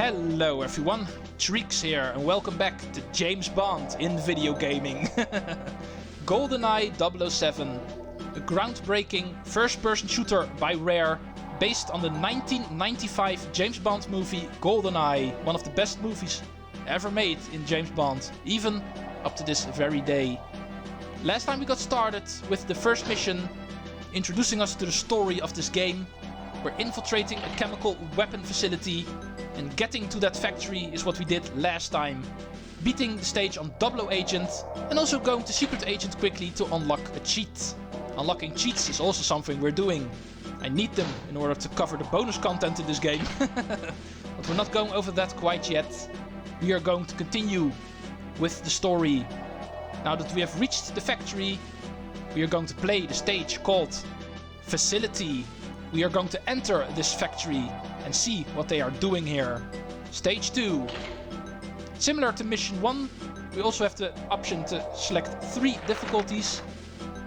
Hello everyone, Treecks here and welcome back to James Bond in video gaming. GoldenEye 007, a groundbreaking first-person shooter by Rare, based on the 1995 James Bond movie GoldenEye, one of the best movies ever made in James Bond, even up to this very day. Last time we got started with the first mission, introducing us to the story of this game. We're infiltrating a chemical weapon facility, and getting to that factory is what we did last time. Beating the stage on 00 Agent, and also going to Secret Agent quickly to unlock a cheat. Unlocking cheats is also something we're doing. I need them in order to cover the bonus content in this game. But we're not going over that quite yet. We are going to continue with the story. Now that we have reached the factory, we are going to play the stage called Facility. We are going to enter this factory and see what they are doing here. Stage 2. Similar to Mission 1, we also have the option to select 3 difficulties.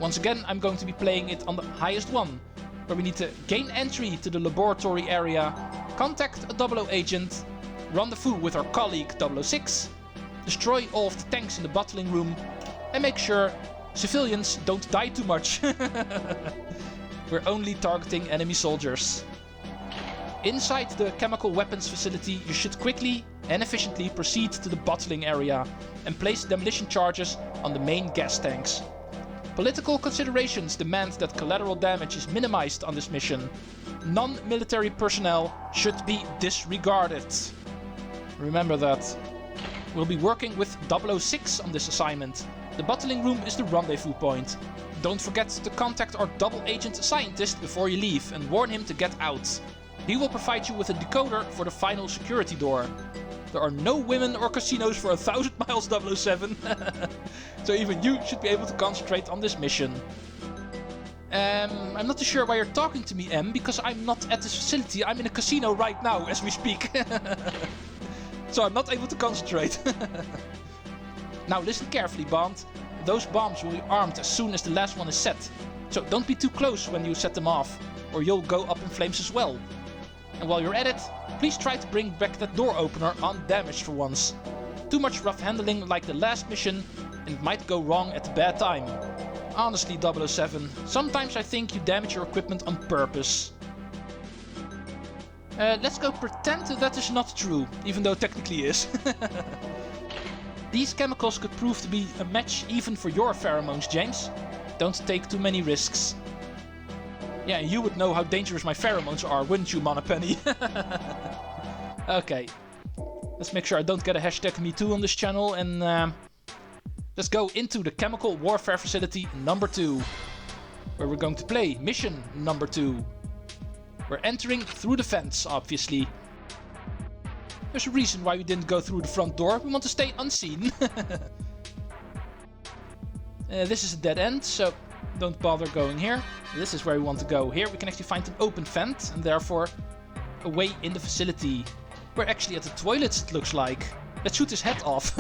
Once again, I'm going to be playing it on the highest one, where we need to gain entry to the laboratory area, contact a 00 agent, rendezvous with our colleague 006, destroy all of the tanks in the bottling room, and make sure civilians don't die too much. We're only targeting enemy soldiers. Inside the chemical weapons facility, you should quickly and efficiently proceed to the bottling area and place demolition charges on the main gas tanks. Political considerations demand that collateral damage is minimized on this mission. Non-military personnel should be disregarded. Remember that. We'll be working with 006 on this assignment. The bottling room is the rendezvous point. Don't forget to contact our double agent scientist before you leave and warn him to get out. He will provide you with a decoder for the final security door. There are no women or casinos for 1,000 miles 007. So even you should be able to concentrate on this mission. I'm not too sure why you're talking to me, M, because I'm not at this facility. I'm in a casino right now as we speak. So I'm not able to concentrate. Now listen carefully, Bond. Those bombs will be armed as soon as the last one is set. So don't be too close when you set them off, or you'll go up in flames as well. And while you're at it, please try to bring back that door opener undamaged for once. Too much rough handling like the last mission, and it might go wrong at a bad time. Honestly, 007, sometimes I think you damage your equipment on purpose. Let's go pretend that is not true, even though technically is. These chemicals could prove to be a match even for your pheromones, James. Don't take too many risks. Yeah, you would know how dangerous my pheromones are, wouldn't you, Moneypenny? Okay. Let's make sure I don't get a hashtag #MeToo on this channel, and let's go into the chemical warfare facility number 2, where we're going to play mission number 2. We're entering through the fence, obviously. There's a reason why we didn't go through the front door. We want to stay unseen. This is a dead end, so don't bother going here. This is where we want to go. Here we can actually find an open vent, and therefore a way in the facility. We're actually at the toilets, it looks like. Let's shoot his head off.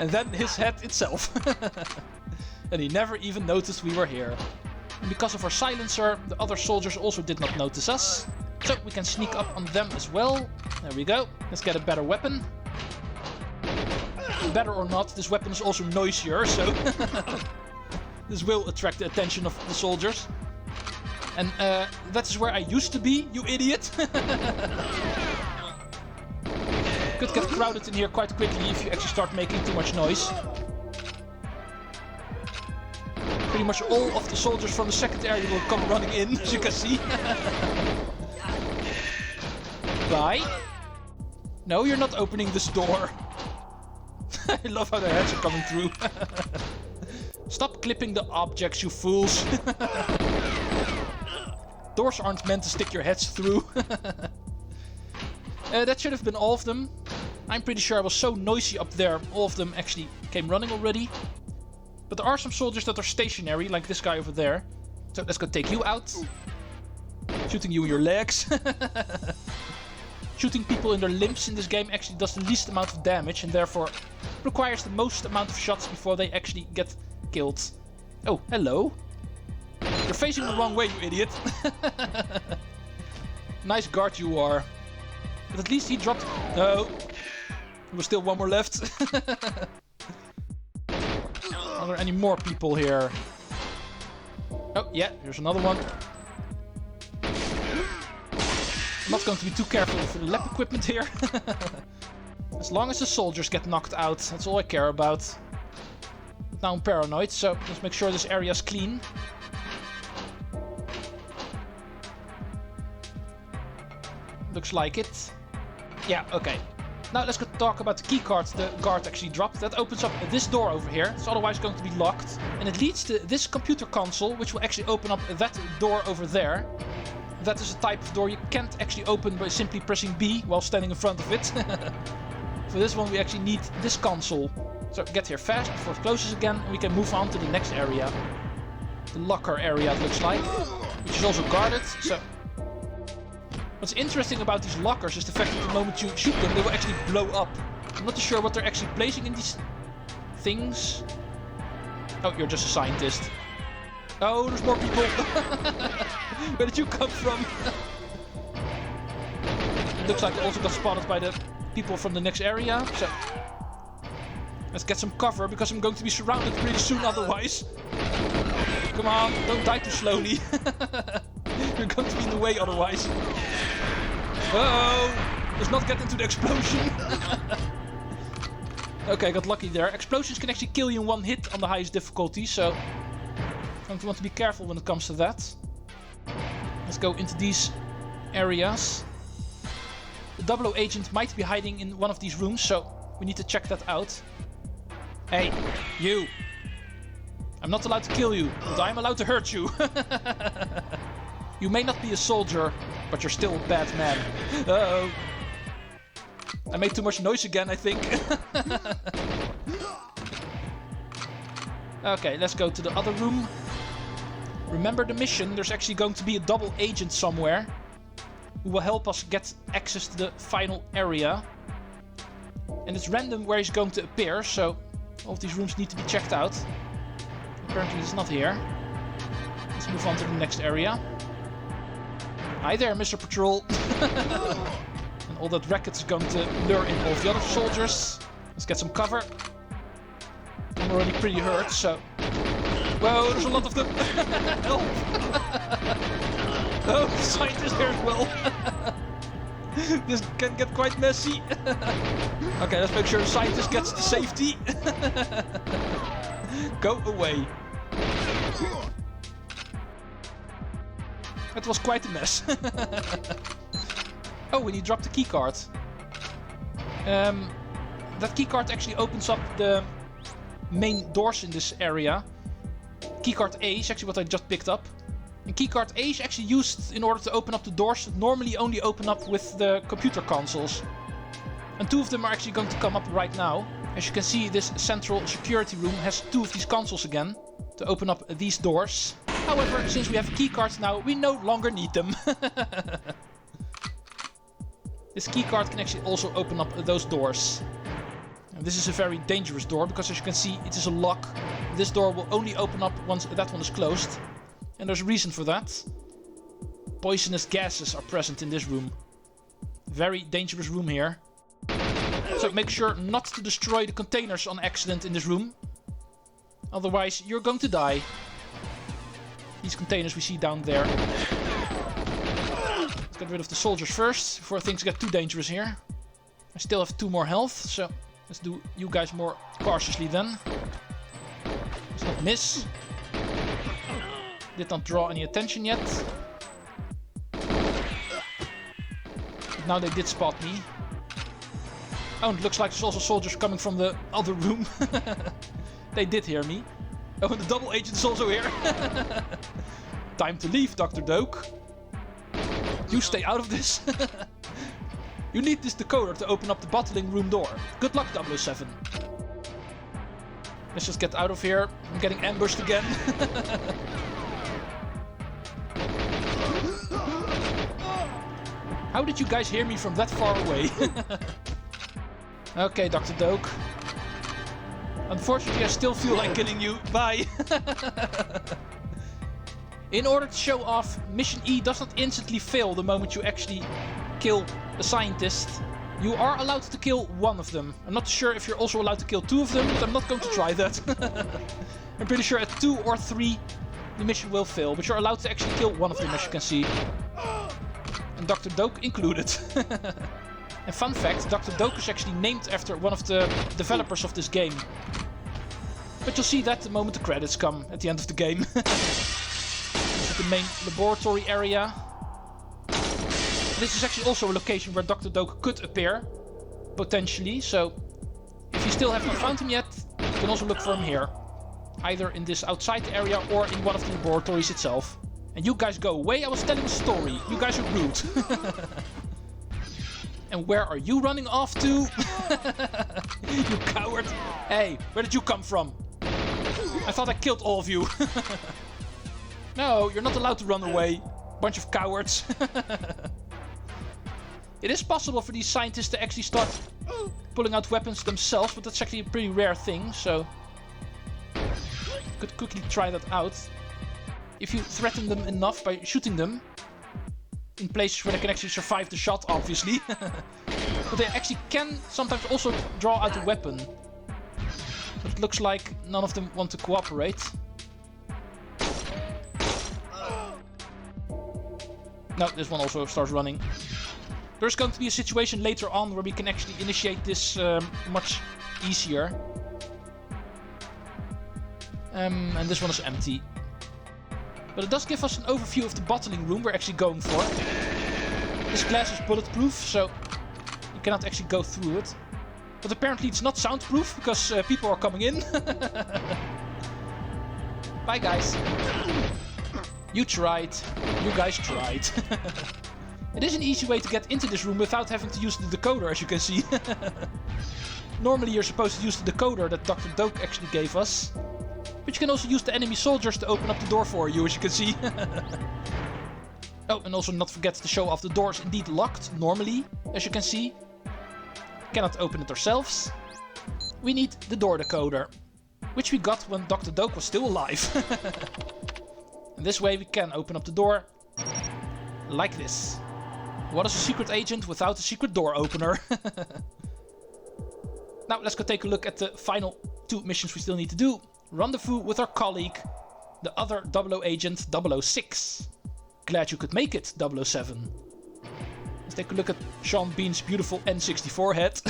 And then his head itself. And he never even noticed we were here. And because of our silencer, the other soldiers also did not notice us. So we can sneak up on them as well. There we go. Let's get a better weapon. Better or not, this weapon is also noisier, so this will attract the attention of the soldiers. And that is where I used to be, you idiot. Could get crowded in here quite quickly if you actually start making too much noise. Pretty much all of the soldiers from the second area will come running in, as you can see. Bye. No, you're not opening this door. I love how their heads are coming through. Stop clipping the objects, you fools. Doors aren't meant to stick your heads through. That should have been all of them. I'm pretty sure I was so noisy up there, all of them actually came running already. But there are some soldiers that are stationary, like this guy over there. So let's go take you out. Shooting you in your legs. Shooting people in their limbs in this game actually does the least amount of damage, and therefore requires the most amount of shots before they actually get killed. Oh, hello. You're facing the wrong way, you idiot. Nice guard you are. But at least he dropped... No. There was still one more left. Are there any more people here? Oh, yeah, here's another one. I'm not going to be too careful with the lab equipment here. As long as the soldiers get knocked out, that's all I care about. But now I'm paranoid, so let's make sure this area is clean. Looks like it. Yeah, okay. Now let's go talk about the keycard the guard actually dropped. That opens up this door over here. It's otherwise going to be locked. And it leads to this computer console, which will actually open up that door over there. That is a type of door you can't actually open by simply pressing B while standing in front of it. For this one we actually need this console. So get here fast before it closes again and we can move on to the next area. The locker area it looks like, which is also guarded. So what's interesting about these lockers is the fact that the moment you shoot them they will actually blow up. I'm not too sure what they're actually placing in these things. Oh, you're just a scientist. Oh, there's more people. Where did you come from? It looks like they also got spotted by the people from the next area. So let's get some cover because I'm going to be surrounded pretty soon otherwise. Come on, don't die too slowly. You're going to be in the way otherwise. Oh, let's not get into the explosion. Okay, I got lucky there. Explosions can actually kill you in one hit on the highest difficulty, so I'm going to want to be careful when it comes to that. Let's go into these areas. The 00 agent might be hiding in one of these rooms, so we need to check that out. Hey, you! I'm not allowed to kill you, but I'm allowed to hurt you. You may not be a soldier, but you're still a bad man. Uh-oh. I made too much noise again, I think. Okay, let's go to the other room. Remember the mission, there's actually going to be a 00 agent somewhere who will help us get access to the final area. And it's random where he's going to appear, so all of these rooms need to be checked out. Apparently he's not here. Let's move on to the next area. Hi there, Mr. Patrol. And all that racket is going to lure in all of the other soldiers. Let's get some cover. I'm already pretty hurt, so... Whoa, there's a lot of them! Help! Oh, the scientist here as well! This can get quite messy. Okay, let's make sure the scientist gets to safety. Go away. It was quite a mess. Oh, and he dropped the keycard. That keycard actually opens up the main doors in this area. Keycard A is actually what I just picked up. And keycard A is actually used in order to open up the doors that normally only open up with the computer consoles. And two of them are actually going to come up right now. As you can see, this central security room has two of these consoles again to open up these doors. However, since we have keycards now, we no longer need them. This keycard can actually also open up those doors. And this is a very dangerous door because as you can see, it is a lock. This door will only open up once that one is closed. And there's a reason for that. Poisonous gases are present in this room. Very dangerous room here. So make sure not to destroy the containers on accident in this room. Otherwise, you're going to die. These containers we see down there. Let's get rid of the soldiers first, before things get too dangerous here. I still have 2 more health, so let's do you guys more cautiously then. Let's not miss. Did not draw any attention yet. But now they did spot me. Oh, and it looks like there's also soldiers coming from the other room. They did hear me. Oh, and the 00 agent's also here. Time to leave, Dr. Doak. You stay out of this. You need this decoder to open up the bottling room door. Good luck, 007. Let's just get out of here. I'm getting ambushed again. How did you guys hear me from that far away? Okay, Dr. Doak. Unfortunately, I still feel like killing you. Bye! In order to show off, Mission E does not instantly fail the moment you actually kill a scientist, you are allowed to kill one of them. I'm not sure if you're also allowed to kill two of them, but I'm not going to try that. I'm pretty sure at 2 or 3 the mission will fail, but you're allowed to actually kill one of them, as you can see. And Dr. Doak included. And fun fact, Dr. Doak is actually named after one of the developers of this game. But you'll see that the moment the credits come at the end of the game. This is the main laboratory area. This is actually also a location where Dr. Doak could appear, potentially, so if you still have not found him yet, you can also look for him here. Either in this outside area or in one of the laboratories itself. And you guys go away, I was telling a story. You guys are rude. And where are you running off to? You coward. Hey, where did you come from? I thought I killed all of you. No, you're not allowed to run away. Bunch of cowards. It is possible for these scientists to actually start pulling out weapons themselves, but that's actually a pretty rare thing, so could quickly try that out. If you threaten them enough by shooting them in places where they can actually survive the shot, obviously. But they actually can sometimes also draw out a weapon. But it looks like none of them want to cooperate. No, this one also starts running. There's going to be a situation later on where we can actually initiate this much easier. And this one is empty. But it does give us an overview of the bottling room we're actually going for. This glass is bulletproof, so you cannot actually go through it. But apparently it's not soundproof, because people are coming in. Bye guys. You tried. You guys tried. It is an easy way to get into this room without having to use the decoder, as you can see. Normally you're supposed to use the decoder that Dr. Doak actually gave us. But you can also use the enemy soldiers to open up the door for you, as you can see. Oh, and also not forget to show off the door is indeed locked, normally, as you can see. Cannot open it ourselves. We need the door decoder, which we got when Dr. Doak was still alive. And this way we can open up the door, like this. What is a secret agent without a secret door opener? Now let's go take a look at the final 2 missions we still need to do. Rendezvous with our colleague, the other 00 agent 006. Glad you could make it, 007. Let's take a look at Sean Bean's beautiful N64 head.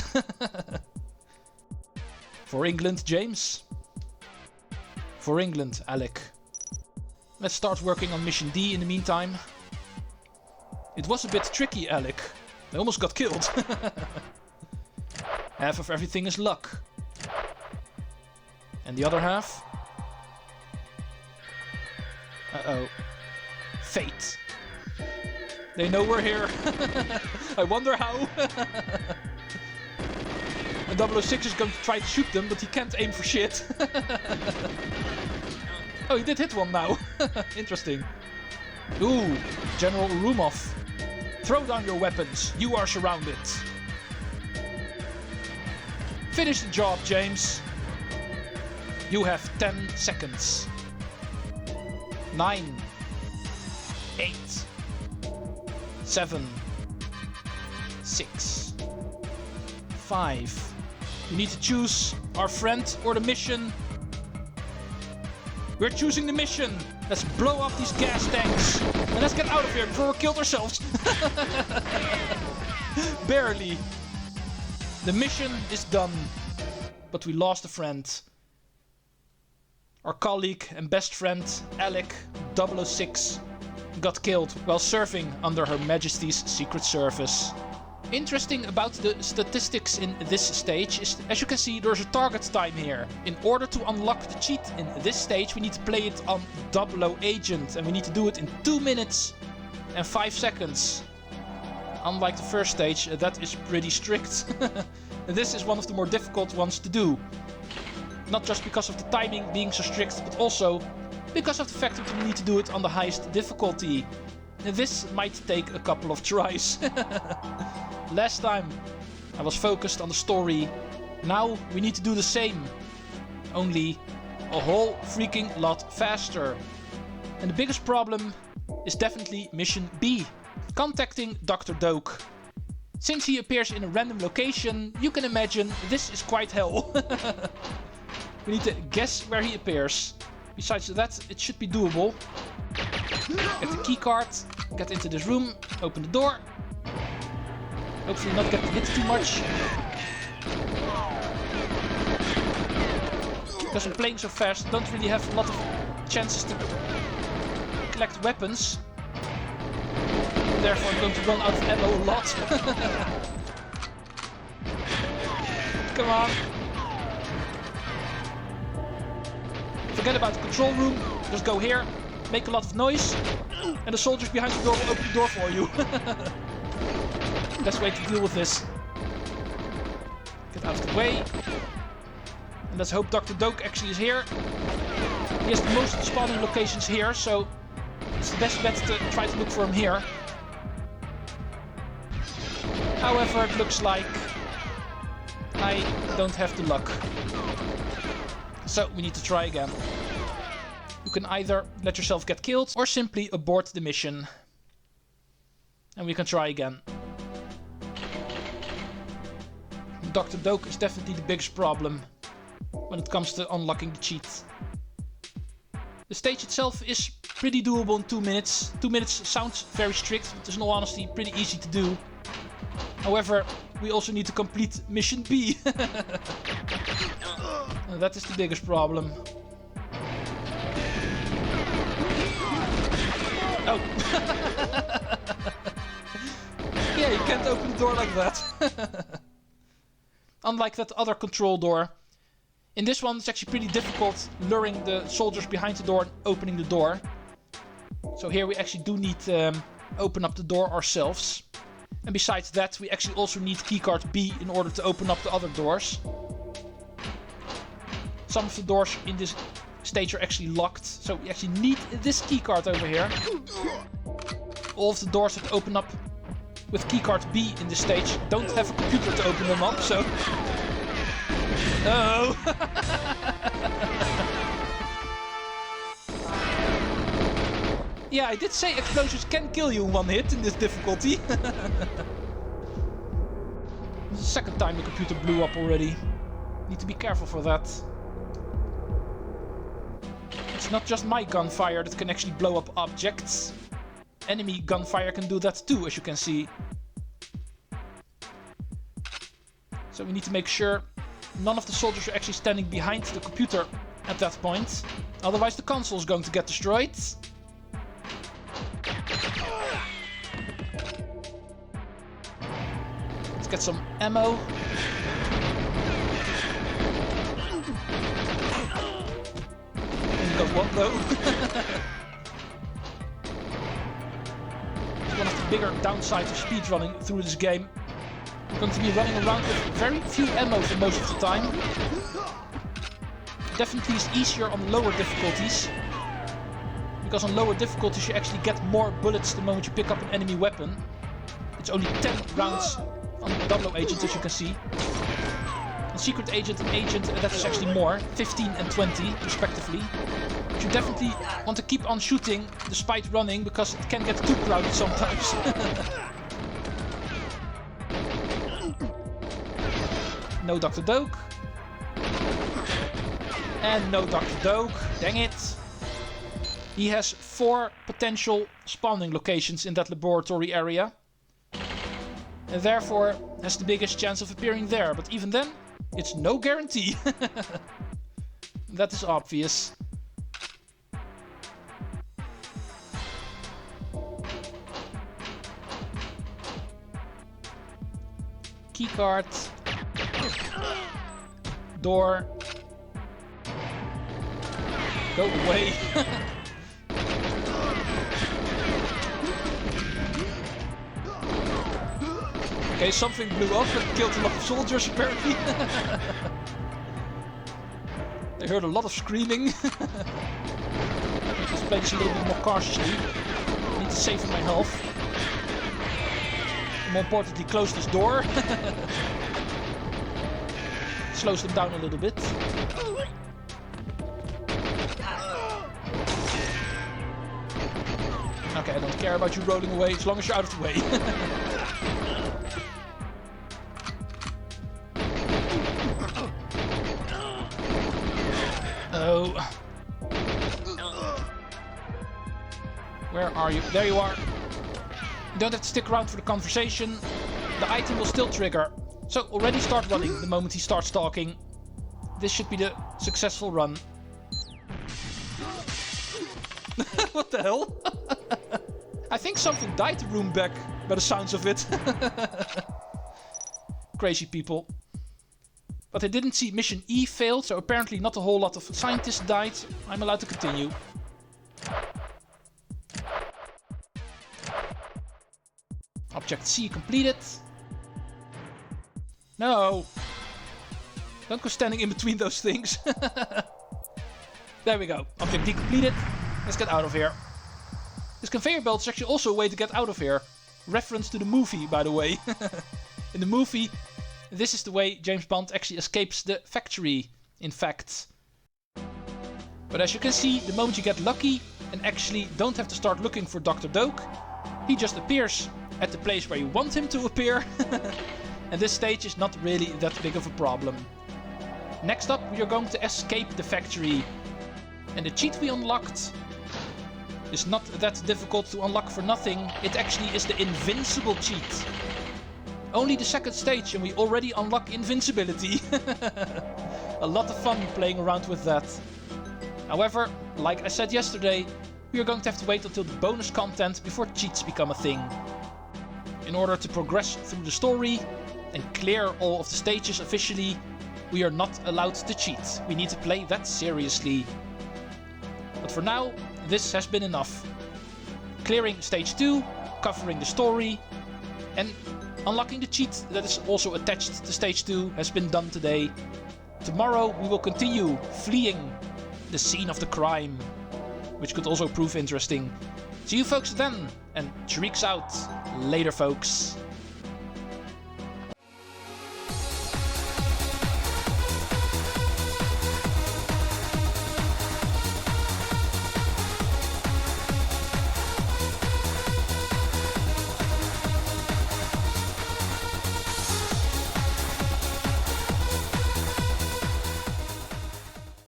For England, James. For England, Alec. Let's start working on mission D in the meantime. It was a bit tricky, Alec. I almost got killed. Half of everything is luck. And the other half? Uh-oh. Fate. They know we're here. I wonder how. And 006 is going to try to shoot them, but he can't aim for shit. Oh, he did hit one now. Interesting. Ooh, General Urumov. Throw down your weapons. You are surrounded. Finish the job, James. You have 10 seconds. 9, 8, 7, 6, 5. You need to choose our friend or the mission. We're choosing the mission. Let's blow up these gas tanks. And let's get out of here before we're killed ourselves. Barely. The mission is done. But we lost a friend. Our colleague and best friend, Alec 006, got killed while serving under Her Majesty's Secret Service. Interesting about the statistics in this stage is, as you can see, there's a target time here. In order to unlock the cheat in this stage, we need to play it on 00 agent, and we need to do it in 2 minutes and 5 seconds. Unlike the first stage, that is pretty strict. This is one of the more difficult ones to do. Not just because of the timing being so strict, but also because of the fact that we need to do it on the highest difficulty. And this might take a couple of tries. Last time I was focused on the story. Now we need to do the same. Only a whole freaking lot faster. And the biggest problem is definitely mission B. Contacting Dr. Doak. Since he appears in a random location, you can imagine this is quite hell. We need to guess where he appears. Besides that, it should be doable. Get the key card, get into this room, open the door. Hopefully not get hit too much. Because I'm playing so fast, I don't really have a lot of chances to collect weapons. Therefore I'm going to run out of ammo a lot. Come on. Forget about the control room, just go here, make a lot of noise, and the soldiers behind the door will open the door for you. Best way to deal with this. Get out of the way. And let's hope Dr. Doak actually is here. He has the most spawning locations here, so it's the best bet to try to look for him here. However, it looks like I don't have the luck. So we need to try again. You can either let yourself get killed or simply abort the mission. And we can try again. Dr. Doak is definitely the biggest problem when it comes to unlocking the cheat. The stage itself is pretty doable in 2 minutes. 2 minutes sounds very strict, but in all honesty pretty easy to do. However, we also need to complete mission B. That is the biggest problem. Oh! Yeah, you can't open the door like that. Unlike that other control door. In this one it's actually pretty difficult luring the soldiers behind the door and opening the door. So here we actually do need to open up the door ourselves. And besides that, we actually also need keycard B in order to open up the other doors. Some of the doors in this stage are actually locked, so we actually need this keycard over here. All of the doors that open up with keycard B in this stage don't have a computer to open them up, so... Oh! Yeah, I did say explosions can kill you in one hit in this difficulty. This is the second time the computer blew up already. Need to be careful for that. It's not just my gunfire that can actually blow up objects. Enemy gunfire can do that too, as you can see. So we need to make sure none of the soldiers are actually standing behind the computer at that point. Otherwise the console is going to get destroyed. Let's get some ammo. Got one though. It's one of the bigger downsides of speedrunning through this game. You're going to be running around with very few ammo for most of the time. Definitely is easier on lower difficulties. Because on lower difficulties you actually get more bullets the moment you pick up an enemy weapon. It's only 10 rounds on Double Agent, as you can see. On Secret Agent and Agent, that is actually more, 15 and 20 respectively. But you definitely want to keep on shooting despite running, because it can get too crowded sometimes. No Dr. Doak. And no Dr. Doak. Dang it. He has 4 potential spawning locations in that laboratory area. And therefore has the biggest chance of appearing there. But even then, it's no guarantee. That is obvious. Keycard. Door. Go away. Okay, something blew up and killed a lot of soldiers apparently. They heard a lot of screaming. Let's play this a little bit more cautiously. I need to save my health. More importantly, close this door. Slows them down a little bit. Okay, I don't care about you rolling away as long as you're out of the way. no. Where are you? There you are. You don't have to stick around for the conversation. The item will still trigger. So already start running the moment he starts talking. This should be the successful run. What the hell? I think something died the room back by the sounds of it. Crazy people. But I didn't see mission E failed, so apparently not a whole lot of scientists died. I'm allowed to continue. Object C completed. No! Don't go standing in between those things. There we go. Object D completed. Let's get out of here. This conveyor belt is actually also a way to get out of here. Reference to the movie, by the way. In the movie, this is the way James Bond actually escapes the factory, in fact. But as you can see, the moment you get lucky and actually don't have to start looking for Dr. Doak, he just appears at the place where you want him to appear. And this stage is not really that big of a problem. Next up, we are going to escape the factory. And the cheat we unlocked is not that difficult to unlock for nothing. It actually is the invincible cheat. Only the second stage and we already unlock invincibility. A lot of fun playing around with that. However, like I said yesterday, we are going to have to wait until the bonus content before cheats become a thing. In order to progress through the story and clear all of the stages officially, we are not allowed to cheat. We need to play that seriously. But for now, this has been enough. Clearing stage 2, covering the story, and unlocking the cheat that is also attached to stage 2 has been done today. Tomorrow we will continue fleeing the scene of the crime, which could also prove interesting. See you folks then, and Treecks out. Later folks.